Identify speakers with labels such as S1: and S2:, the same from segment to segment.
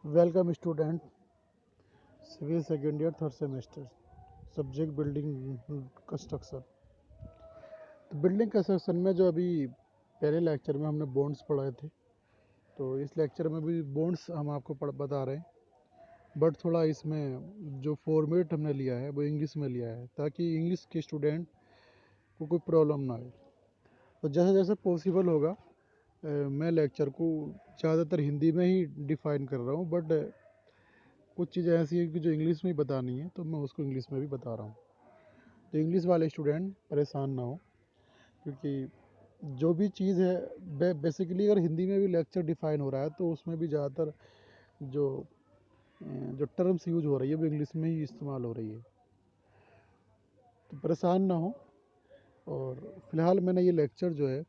S1: Welcome student, civil second year third semester, subject building construction। तो building construction में जो अभी पहले लेक्चर में हमने बॉन्ड्स पढ़ाए थे, तो इस लेक्चर में भी बॉन्ड्स हम आपको बता रहे हैं, बट थोड़ा इसमें जो फॉर्मेट हमने लिया है वो इंग्लिश में लिया है ताकि इंग्लिश के स्टूडेंट को कोई प्रॉब्लम ना आए। तो जैसे जैसे पॉसिबल होगा मैं लेक्चर को ज़्यादातर हिंदी में ही डिफ़ाइन कर रहा हूँ, बट कुछ चीज़ें ऐसी हैं कि जो इंग्लिश में ही बतानी है तो मैं उसको इंग्लिश में भी बता रहा हूँ। तो इंग्लिश वाले स्टूडेंट परेशान ना हो, क्योंकि जो भी चीज़ है बेसिकली अगर हिंदी में भी लेक्चर डिफ़ाइन हो रहा है तो उसमें भी ज़्यादातर जो जो टर्म्स यूज हो रही है वो इंग्लिश में ही इस्तेमाल हो रही है। तो परेशान ना हो। और फिलहाल मैंने ये लेक्चर जो है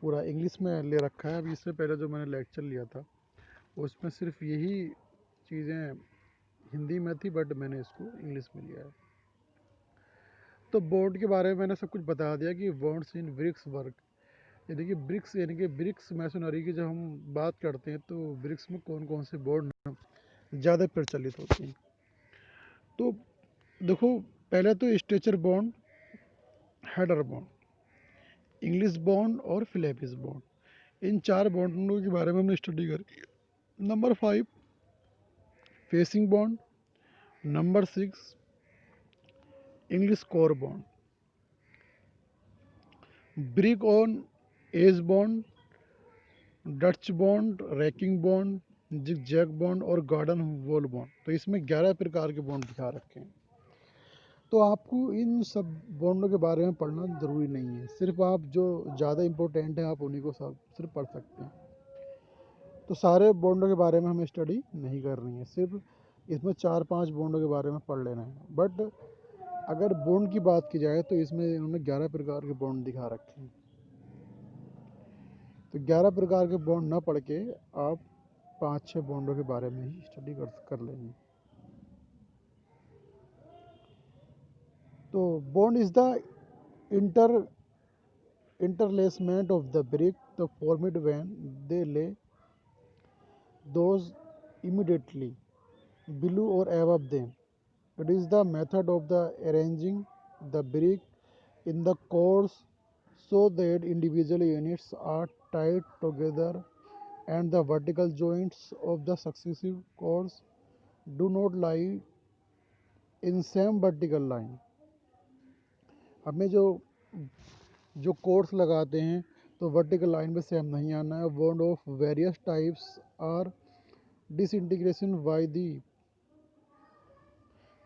S1: पूरा इंग्लिश में ले रखा है। अभी इससे पहले जो मैंने लेक्चर लिया था उसमें सिर्फ यही चीज़ें हिंदी में थी, बट मैंने इसको इंग्लिश में लिया है। तो बॉन्ड के बारे में मैंने सब कुछ बता दिया कि बॉन्ड्स इन ब्रिक्स वर्क, यानी कि ब्रिक्स यानी कि ब्रिक्स मैसोनरी की जब हम बात करते हैं तो ब्रिक्स में कौन कौन से बॉन्ड ज़्यादा प्रचलित होते हैं। तो देखो, पहले तो stretcher bond, header bond, English bond और फिलेपिस बॉन्ड, इन चार बॉन्डों के बारे में हमने स्टडी करी। Number 5 facing bond, number 6 English core bond, brick on edge bond, Dutch bond, racking bond, zigzag bond और गार्डन वॉल बॉन्ड। तो इसमें 11 प्रकार के बॉन्ड दिखा रखे हैं। तो आपको इन सब बॉन्डों के बारे में पढ़ना ज़रूरी नहीं है, सिर्फ आप जो ज़्यादा इम्पोर्टेंट है आप उन्हीं को सब सिर्फ पढ़ सकते हैं। तो सारे बॉन्डों के बारे में हमें स्टडी नहीं करनी है, सिर्फ इसमें 4-5 बॉन्डों के बारे में पढ़ लेना है। बट अगर बॉन्ड की बात की जाए तो इसमें इन्होंने 11 प्रकार के बॉन्ड दिखा रखे हैं। तो 11 प्रकार के बॉन्ड ना पढ़ के आप 5-6 बॉन्डों के बारे में ही स्टडी कर लेंगे। तो bond is the inter interlacement of the brick, the formed when they lay those immediately below or above them. It is the method of the arranging the brick in the cores so that individual units are tied together and the vertical joints of the successive cores do not lie in same vertical line। हमें जो जो course लगाते हैं तो vertical line में same नहीं आना है। Bond of various types are disintegration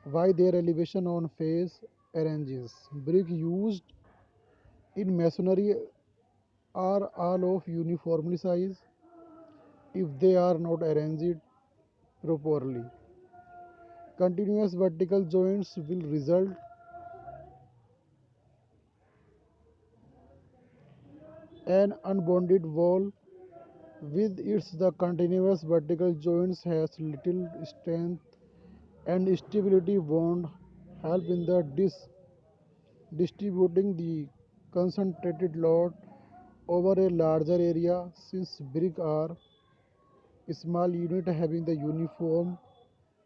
S1: by their elevation on face arranges. Brick used in masonry are all of uniformly size if they are not arranged properly. Continuous vertical joints will result. An unbounded wall with its the continuous vertical joints has little strength and stability won't help in the distributing the concentrated load over a larger area. Since brick are small unit having the uniform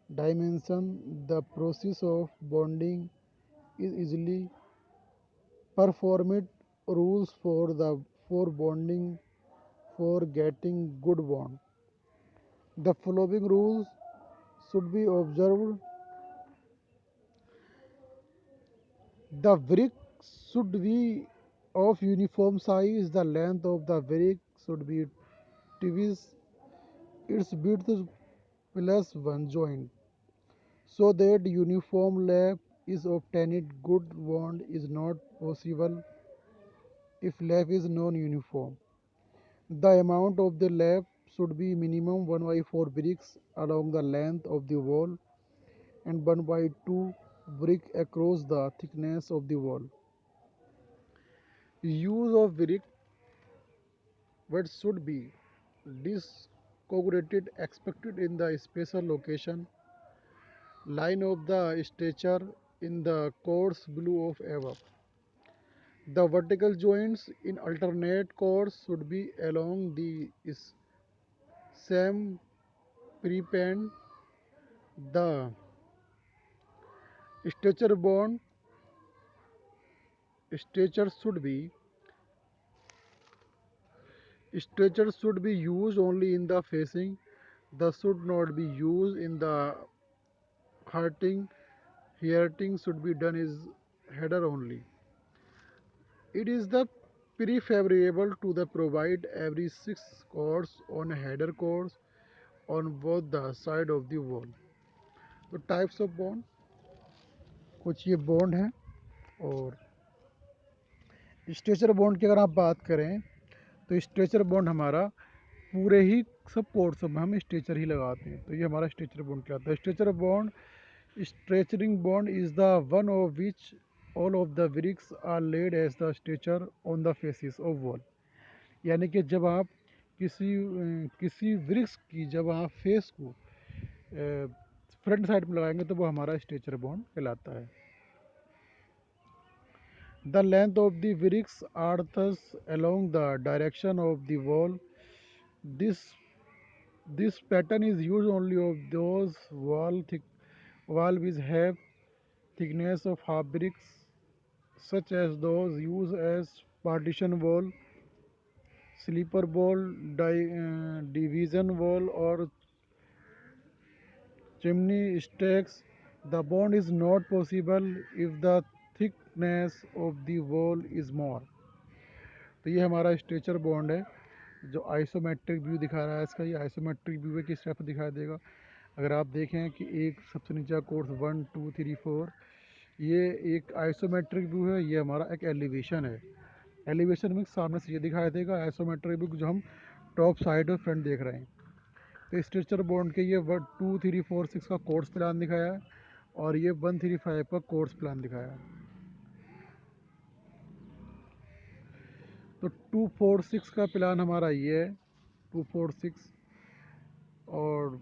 S1: dimension, the process of bonding is easily performed. Rules for bonding for getting good bond: the following rules should be observed. The brick should be of uniform size. The length of the brick should be twice its width plus one joint, so that uniform lap is obtained. Good bond is not possible if lap is non-uniform. The amount of the lap should be minimum 1 by 4 bricks along the length of the wall and 1 by 2 brick across the thickness of the wall. Use of brick what should be discogregated expected in the special location line of the structure in the chords below of above. The vertical joints in alternate chords should be along the same prepend the stature bond stature should be stature should be used only in the facing. The should not be used in the hurting. Hearting should be done is header only. It is the preferable to the provide every 6 chords on a header chords on both the side of the wall. तो types of bond कुछ ये bond हैं। और stretcher bond की अगर आप बात करें तो स्ट्रेचर बॉन्ड हमारा पूरे ही सब कोर्स में हम स्ट्रेचर ही लगाते हैं, तो ये हमारा स्ट्रेचर बॉन्ड कहलाता है। Stretcher bond stretchering bond is the one of which all of the bricks are laid as the stretcher on the faces of wall. यानी कि जब आप किसी वृक्ष की जब आप फेस को फ्रंट साइड में लगाएंगे तो वो हमारा स्ट्रेचर बॉन्ड कहलाता है। The length of the bricks are thus along the direction of the wall. This this pattern is used only of those wall which have thickness of half bricks, such as those used as partition wall, sleeper wall, division wall, or chimney stacks. The bond is not possible if the thickness of the wall is more. तो ये हमारा stretcher bond है जो isometric view दिखा रहा है। इसका ये आइसोमेट्रिक व्यू है, किस तरह पर दिखाई देगा। अगर आप देखें कि एक सबसे नीचा कोर्स 1 2 3 4, ये एक आइसोमेट्रिक व्यू है, ये हमारा एक एलिवेशन है। एलिवेशन में सामने से ये दिखाई देगा, आइसोमेट्रिक व्यू जो हम टॉप साइड और फ्रंट देख रहे हैं। तो स्ट्रेचर बॉन्ड के ये 1 2 3 4 6 का कोर्स प्लान दिखाया है और ये 1 3 5 का कोर्स प्लान दिखाया है। तो 2 4 6 का प्लान हमारा ये है, 2 4 6, और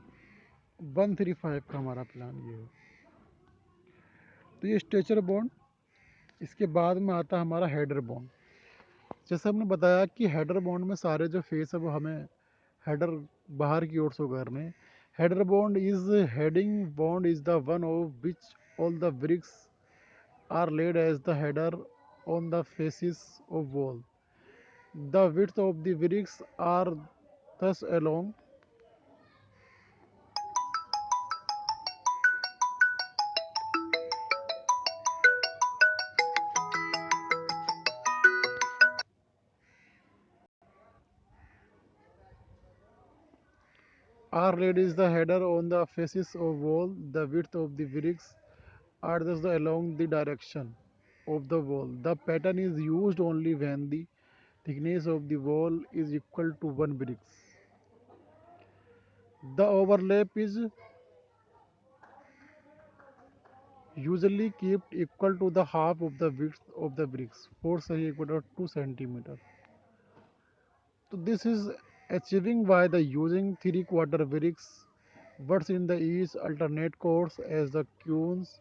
S1: 1 3 5 का हमारा प्लान ये है। तो ये स्ट्रेचर बॉन्ड। इसके बाद में आता है हमारा हेडर बॉन्ड। जैसे हमने बताया कि हेडर बॉन्ड में सारे जो फेस है वो हमें हेडर बाहर की ओर से करने। Header bond is heading bond is the one of which all the bricks are laid as the header on the faces of wall. The width of the bricks are thus along are laid is the header on the faces of wall. The width of the bricks are thus along the direction of the wall. The pattern is used only when the thickness of the wall is equal to 1 bricks. The overlap is usually kept equal to the half of the width of the bricks, 4 equal to 2 centimeter. So this is achieving by the using 3/4 bricks words in the each alternate course as the cues।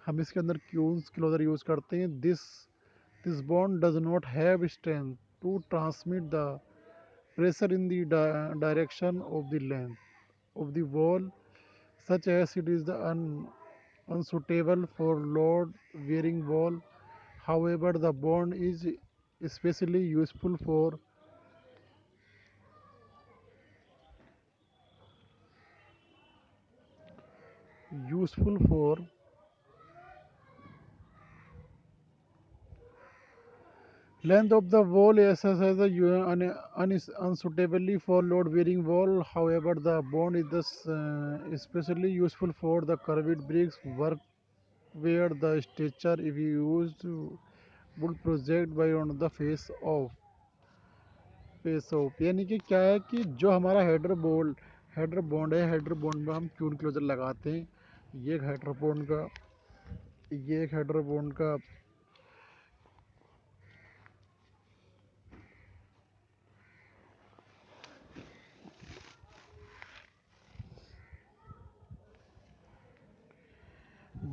S1: हम इसके अंदर क्यून्स closure use करते हैं। This bond does not have strength to transmit the pressure in the direction of the length of the wall such as it is the unsuitable for load bearing wall। however the bond is especially useful for length of the wall as unsuitably for load bearing wall। however the bond is thus especially useful for the curved bricks work where the structure if used would project by on the face of। यानी कि क्या है कि जो हमारा header bond है, header bond में हम क्यून क्लोजर लगाते हैं। ये एक हेडर बॉन्ड का ये एक हेडर बॉन्ड का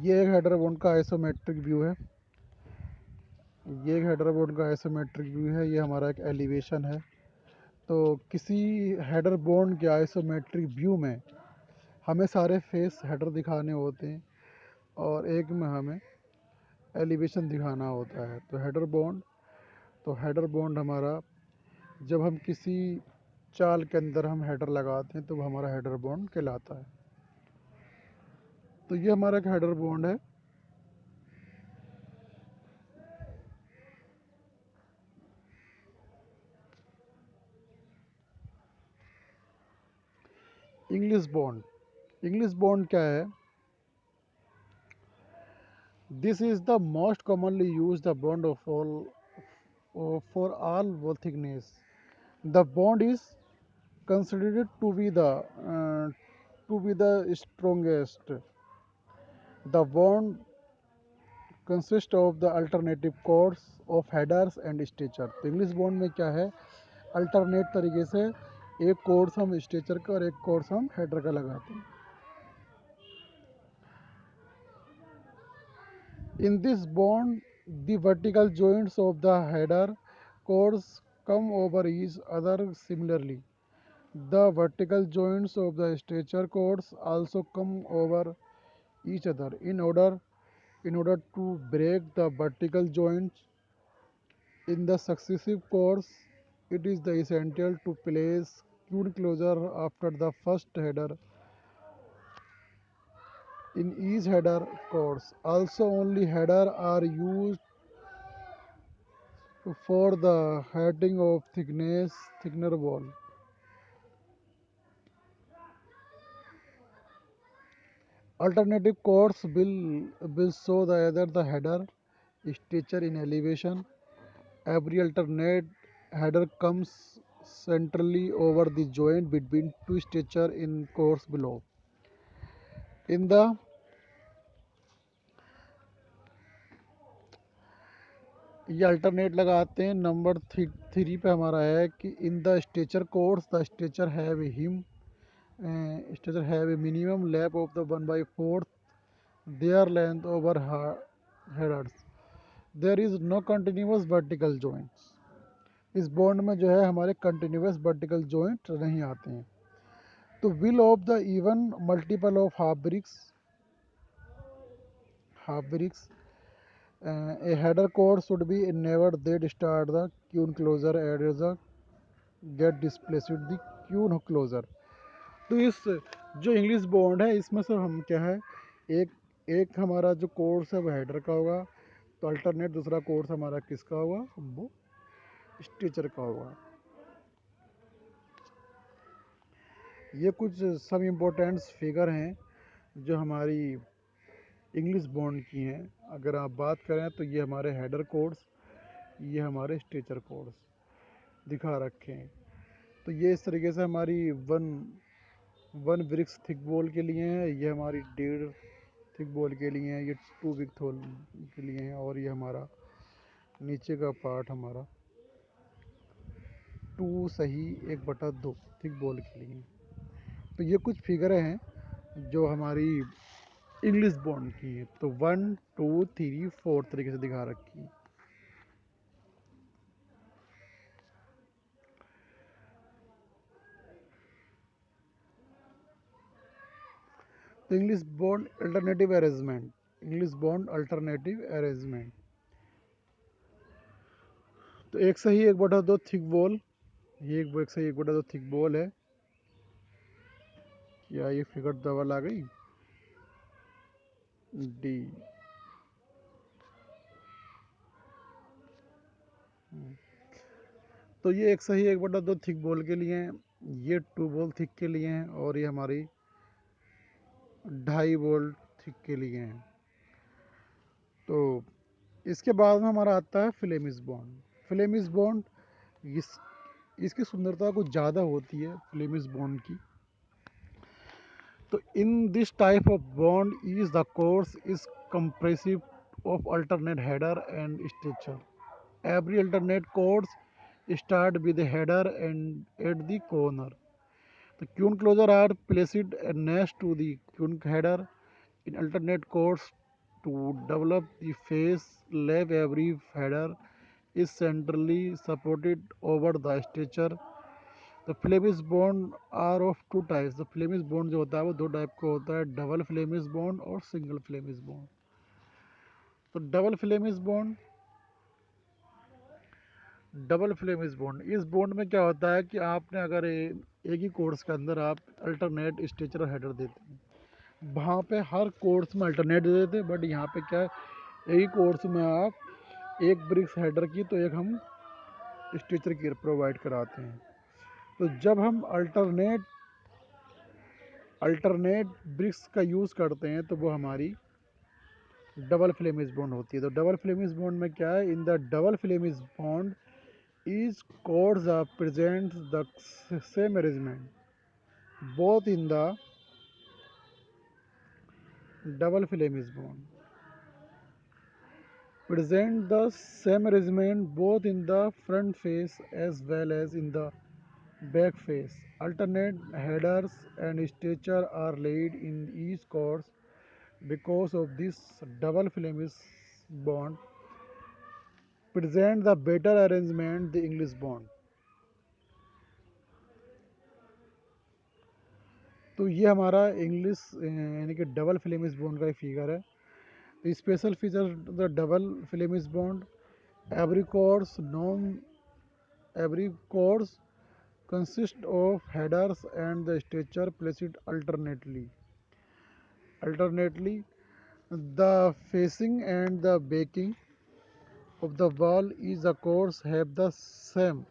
S1: ये एक हेडर बॉन्ड का आइसोमेट्रिक व्यू है। ये एक हेडर बॉन्ड का आइसोमेट्रिक व्यू है। ये हमारा एक एलिवेशन है। तो किसी हेडर बॉन्ड के आइसोमेट्रिक व्यू में हमें सारे फेस हेडर दिखाने होते हैं और एक में हमें एलिवेशन दिखाना होता है। तो हेडर बॉन्ड हमारा जब हम किसी चाल के अंदर हम हेडर लगाते हैं तो वो हमारा हेडर बॉन्ड कहलाता है। तो ये हमारा एक हेडर बॉन्ड है। इंग्लिश बॉन्ड क्या है? This is the most commonly use the bond of all for all wall thickness. The bond is considered uh, to be the strongest. The bond consists of the alternative chords of headers and stitcher. तो English bond में क्या है? Alternate तरीके से एक course हम stretcher का और एक कोर्स हम हेडर का लगाते हैं। In this bond, the vertical joints of the header chords come over each other similarly. The vertical joints of the stretcher chords also come over each other. In order to break the vertical joints in the successive chords, it is the essential to place cue closure after the first header in each header chords. Also, only header are used for the heading of thickener wall. Alternative chords will show the either the header stretcher in elevation. Every alternate header comes centrally over the joint between two stretcher in chords below. In the ये alternate लगाते हैं। Number 3 पे हमारा है कि in the stretcher course the stretcher have a minimum lap of the 1/4 their length over headers. There is no continuous vertical joints. इस bond में जो है हमारे कंटिन्यूस वर्टिकल जॉइंट नहीं आते हैं। तो will of the even multiple of half bricks a header core should be never that start the cue closer as the get displaced the cue closer. तो इस जो इंग्लिश बॉन्ड है इसमें से हम क्या है, एक एक हमारा जो कोर्स है वो हेडर का होगा, तो अल्टरनेट दूसरा कोर्स हमारा किसका होगा, वो स्ट्रेचर का होगा। ये कुछ सब इम्पोर्टेंट फिगर हैं जो हमारी इंग्लिश बॉन्ड की हैं। अगर आप बात करें तो ये हमारे हेडर कोड्स, ये हमारे स्ट्रेचर कोड्स दिखा रखे हैं। तो ये इस तरीके से हमारी वन ब्रिक्स थिक बॉल के लिए है, ये हमारी 1.5 थिक बॉल के लिए है, ये 2 बिग थोल के लिए है, और ये हमारा नीचे का पार्ट हमारा 2 सही 1/2 थिक बॉल के लिए। तो ये कुछ फिगरें हैं जो हमारी इंग्लिश बॉन्ड की है। तो 1 2 3 4 तरीके से दिखा रखी है। तो इंग्लिश बॉन्ड अल्टरनेटिव अरेंजमेंट, तो 1 सही 1/2 थिक बॉल, ये एक सही 1/2 थिक बॉल है। क्या ये फिगर डबल आ गई? डी। तो ये 1 सही 1/2 थिक बॉल के लिए हैं, ये 2 बॉल थिक के लिए हैं, और ये हमारी 2.5 बॉल थिक के लिए हैं। तो इसके बाद में हमारा आता है फ्लेमिश बॉन्ड। इस इसकी सुंदरता कुछ ज़्यादा होती है फ्लेमिश बॉन्ड की। तो in this type of bond is the course is compressive of alternate header and stretcher. Every alternate chords start with the header and at the corner. The cue closure are placed next to the cue header in alternate chords to develop the phase lap. Every header is centrally supported over the stretcher तो Flemish bond are of two types. तो Flemish bond जो होता है वो दो type का होता है, डबल फ्लेमिश बॉन्ड और सिंगल फ्लेमिश बॉन्ड। तो डबल फ्लेमिश बॉन्ड, इस बॉन्ड में क्या होता है कि आपने अगर एक ही कोर्स के अंदर आप अल्टरनेट स्ट्रेचर और हेडर देते हैं, वहाँ पे हर कोर्स में अल्टरनेट दे देते हैं, बट यहाँ पे क्या है, एक ही कोर्स में आप एक ब्रिक्स हेडर की तो एक हम स्ट्रेचर की प्रोवाइड कराते हैं। तो जब हम अल्टरनेट ब्रिक्स का यूज़ करते हैं तो वो हमारी डबल फ्लेमिश बॉन्ड होती है। तो डबल फ्लेमिश बॉन्ड में क्या है, in the double Flemish bond each chords presents the same arrangement both in the double flemish bond present the same arrangement both in the front face as well as in the back face. Alternate headers and stretcher are laid in each chorus. Because of this double flemish bond present the better arrangement the English bond. तो ये हमारा English यानी कि double Flemish bond का एक figure है। The special feature the double flemish bond. Every chorus every chorus consists of headers and the stretcher placed alternately. The facing and the backing of the wall is the chorus have the same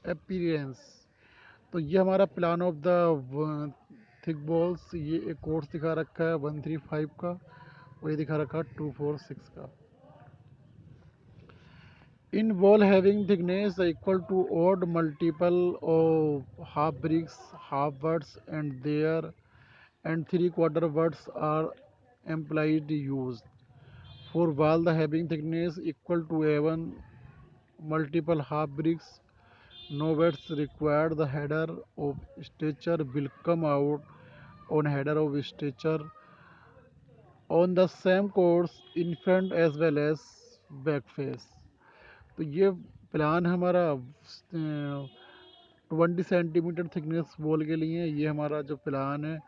S1: appearance. तो ये हमारा plan of the thick balls, ये एक course दिखा रखा है 135 का, और ये दिखा रखा है 246 का। In wall having thickness equal to odd multiple of half bricks, half words, and there and three-quarter words are implied used. For wall the having thickness equal to even multiple half bricks, no words required. The header of stature will come out on header of stature on the same course in front as well as back face. तो ये plan हमारा 20 centimetre thickness wall के लिए। ये हमारा जो plan है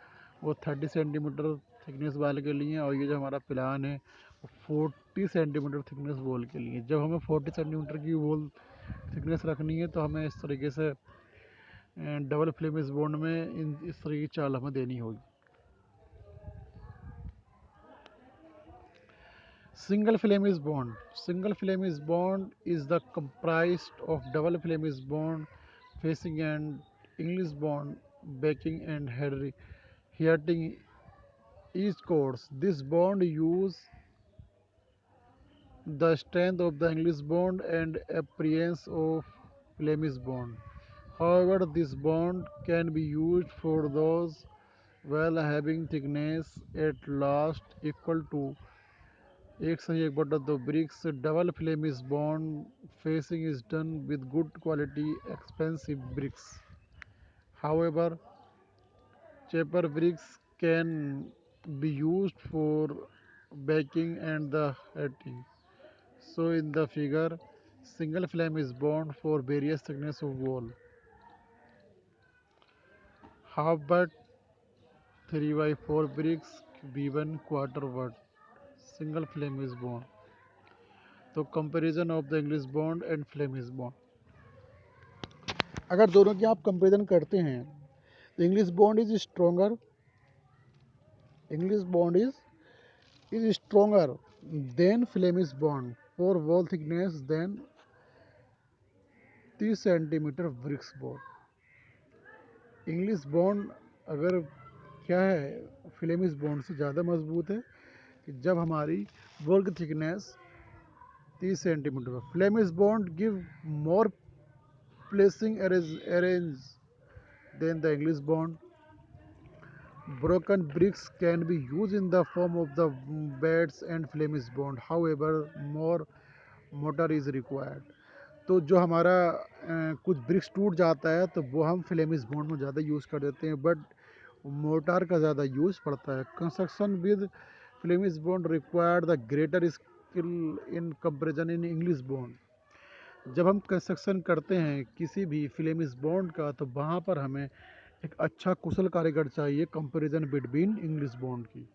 S1: वो 30 सेंटीमीटर थिकनेस वाल के लिए, और ये जो हमारा प्लान है वो 40 सेंटीमीटर थिकनेस वॉल के लिए। जब हमें 40 सेंटीमीटर की वॉल थिकनेस रखनी है तो हमें इस तरीके से डबल फ्लेमिश बॉन्ड में इस तरह की चाल हमें देनी होगी। Single flemish bond. Single flemish bond is the comprised of double flemish bond facing and English bond backing and heading each course. This bond use the strength of the English bond and appearance of Flemish bond. However, this bond can be used for those well having thickness at last equal to 1/2 bricks. Double Flemish bond facing is done with good quality expensive bricks. However, cheaper bricks can be used for baking and the heating. So in the figure, single flame is bond for various thickness of wall. Half but 3/4 bricks B1/4 watt. Single flame is bond. तो comparison of the English bond and Flemish bond, अगर दोनों की आप comparison करते हैं तो English bond is stronger than Flemish bond for wall thickness than 30 centimetre bricks bond. English bond अगर क्या है फ्लेमिश बॉन्ड से ज़्यादा मजबूत है कि जब हमारी वॉल की thickness 30 centimetre. Flemish bond give more placing arrange than the English bond. Broken bricks can be used in the form of the beds and Flemish bond. However, more mortar is required. तो जो हमारा कुछ BRICS टूट जाता है तो वो हम फ्लेमिश बॉन्ड में ज़्यादा यूज़ कर देते हैं, बट मोटार का ज़्यादा यूज़ पड़ता है। Construction with Flemish bond required the greater skill in comparison in English bond. जब हम कंस्ट्रक्शन करते हैं किसी भी फ्लेमिश बॉन्ड का, तो वहाँ पर हमें एक अच्छा कुशल कारीगर चाहिए कंपैरिजन बिटवीन इंग्लिश बॉन्ड की।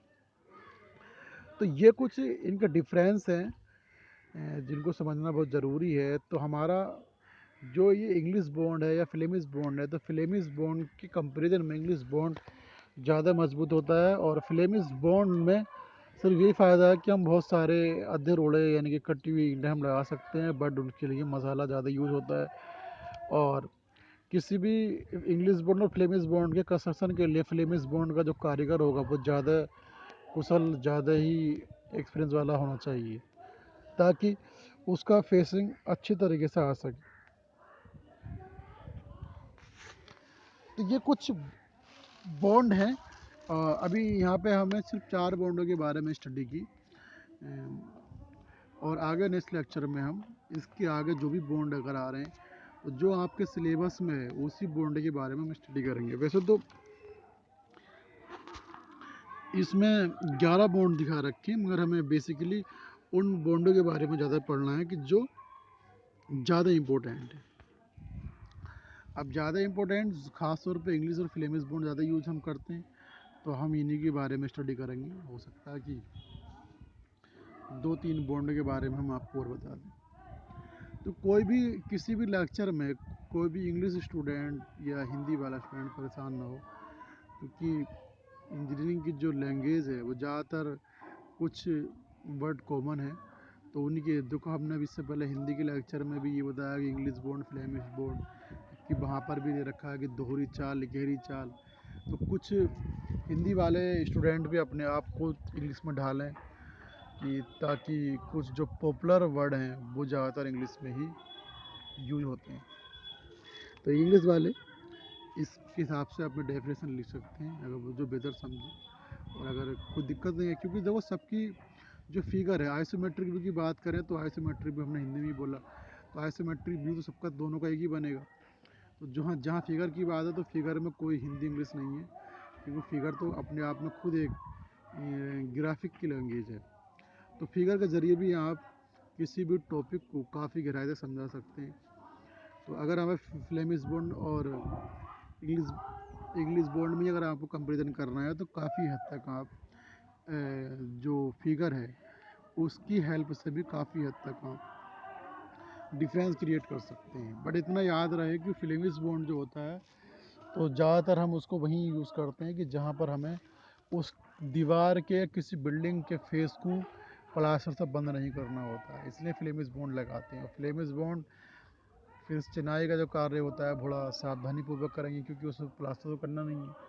S1: तो ये कुछ इनका डिफरेंस है जिनको समझना बहुत ज़रूरी है। तो हमारा जो ये इंग्लिश बॉन्ड है या फ्लेमिश बॉन्ड है, तो फ्लेमिश बॉन्ड के कंपैरिजन में इंग्लिश बॉन्ड ज़्यादा मजबूत होता है। और फ्लेमिश बॉन्ड में सिर्फ यही फ़ायदा है कि हम बहुत सारे अद्धे रोड़े यानी कि कटी हुई ईंटें हम लगा सकते हैं, बट उनके लिए मसाला ज़्यादा यूज़ होता है। और किसी भी इंग्लिश बॉन्ड और फ्लेमिश बॉन्ड के कंस्ट्रक्शन के लिए फ्लेमिश बॉन्ड का जो कारीगर होगा वो ज़्यादा कुशल, ज़्यादा ही एक्सपीरियंस वाला होना चाहिए, ताकि उसका फेसिंग अच्छी तरीके से आ सके। तो ये कुछ बॉन्ड हैं। अभी यहाँ पे हमने सिर्फ 4 बॉन्डों के बारे में स्टडी की। और आगे नेक्स्ट लेक्चर में हम इसके आगे जो भी बॉन्ड अगर आ रहे हैं, तो जो आपके सिलेबस में है उसी बॉन्ड के बारे में हम स्टडी करेंगे। वैसे तो इसमें 11 बॉन्ड दिखा रखे हैं, मगर हमें बेसिकली उन बॉन्डों के बारे में ज़्यादा पढ़ना है कि जो ज़्यादा इम्पोर्टेंट है। अब ज़्यादा इम्पोर्टेंट ख़ास तौर पे इंग्लिश और फ्लेमिश बॉन्ड ज़्यादा यूज हम करते हैं, तो हम इन्हीं के बारे में स्टडी करेंगे। हो सकता है कि 2-3 बॉन्ड के बारे में हम आपको और बता दें। तो कोई भी किसी भी लेक्चर में कोई भी इंग्लिश स्टूडेंट या हिंदी वाला स्टूडेंट परेशान ना हो, क्योंकि इंजीनियरिंग की जो लैंग्वेज है वो ज़्यादातर कुछ वर्ड कॉमन है। तो उनके देखो, हमने अभी इससे पहले हिंदी के लेक्चर में भी ये बताया कि इंग्लिश बॉन्ड फ्लेमिश बॉन्ड, कि वहाँ पर भी दे रखा है कि दोहरी चाल, गहरी चाल। तो कुछ हिंदी वाले स्टूडेंट भी अपने आप को इंग्लिश में ढालें, कि ताकि कुछ जो पॉपुलर वर्ड हैं वो ज़्यादातर इंग्लिश में ही यूज होते हैं। तो इंग्लिश वाले इसके हिसाब से अपनी डेफिनेशन लिख सकते हैं, अगर वो जो बेहतर समझे। और अगर कोई दिक्कत नहीं है, क्योंकि देखो सबकी जो फिगर है, आइसोमेट्रिक व्यू की बात करें तो आइसोमेट्रिक व्यू हमने हिंदी में ही बोला, तो आइसोमेट्रिक व्यू तो सबका दोनों का एक ही बनेगा। तो जहाँ जहाँ फिगर की बात है, तो फिगर में कोई हिंदी इंग्लिश नहीं है, क्योंकि फिगर तो अपने आप में खुद एक ग्राफिक की लैंग्वेज है। तो फिगर के ज़रिए भी आप किसी भी टॉपिक को काफ़ी गहराई से समझा सकते हैं। तो अगर हमें फ्लेमिश बॉन्ड और इंग्लिश इंग्लिश बॉन्ड में अगर आपको कंपैरिजन करना है, तो काफ़ी हद तक आप जो फिगर है उसकी हेल्प से भी काफ़ी हद तक आप डिफरेंस क्रिएट कर सकते हैं। बट इतना याद रहे कि फ्लेमिश बॉन्ड जो होता है, तो ज़्यादातर हम उसको वहीं यूज़ करते हैं कि जहाँ पर हमें उस दीवार के किसी बिल्डिंग के फेस को प्लास्टर से बंद नहीं करना होता है, इसलिए फ्लेमिश बॉन्ड लगाते हैं। और फ्लेमिश बॉन्ड फिर चिनाई का जो कार्य होता है थोड़ा सावधानी पूर्वक करेंगे, क्योंकि उसमें प्लास्टर तो करना नहीं है।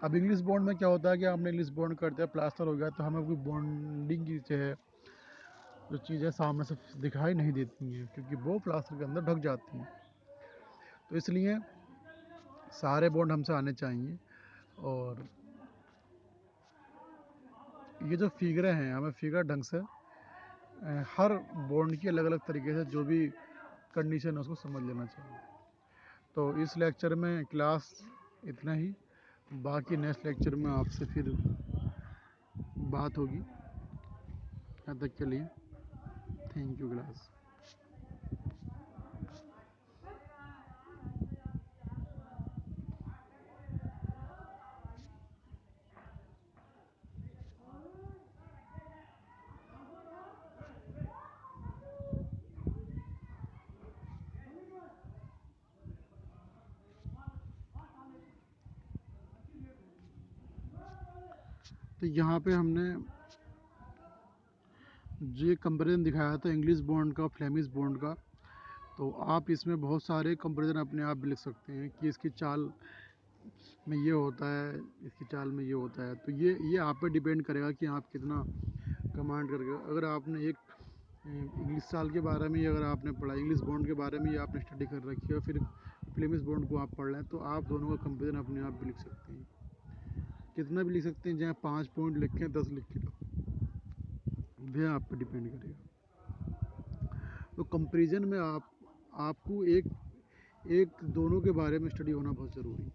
S1: अब इंग्लिश बॉन्ड में क्या होता है कि आपने इंग्लिश बॉन्ड कर दिया, प्लास्टर हो गया, तो हमें कोई बॉन्डिंग की जो चीज़ें सामने से दिखाई नहीं देती हैं, क्योंकि वो प्लास्टर के अंदर ढक जाती हैं। तो इसलिए सारे बॉन्ड हमसे आने चाहिए। और ये जो फिगरें हैं, हमें फिगर ढंग से हर बॉन्ड की अलग अलग तरीके से जो भी कंडीशन है उसको समझ लेना चाहिए। तो इस लेक्चर में क्लास इतना ही, बाकी नेक्स्ट लेक्चर में आपसे फिर बात होगी। तब तक के लिए थैंक यू क्लास। तो यहाँ पे हमने जो कंपेरिजन दिखाया था इंग्लिश बॉन्ड का फ्लेमिश बॉन्ड का, तो आप इसमें बहुत सारे कंपेरिजन अपने आप भी लिख सकते हैं कि इसकी चाल में ये होता है, इसकी चाल में ये होता है। तो ये आप पे डिपेंड करेगा कि आप कितना कमांड करके। अगर आपने एक इंग्लिश चाल के बारे में अगर आपने पढ़ा, इंग्लिश बॉन्ड के बारे में ये आपने स्टडी कर रखी है, फिर फ्लेमिश बॉन्ड को आप पढ़ रहे हैं, तो आप दोनों का कंपेरिजन अपने आप भी लिख सकते हैं। कितना भी लिख सकते हैं, चाहे 5 पॉइंट लिखें 10 लिख के, वह आप पर डिपेंड करेगा। तो कंपेरिजन में आपको एक एक दोनों के बारे में स्टडी होना बहुत ज़रूरी है।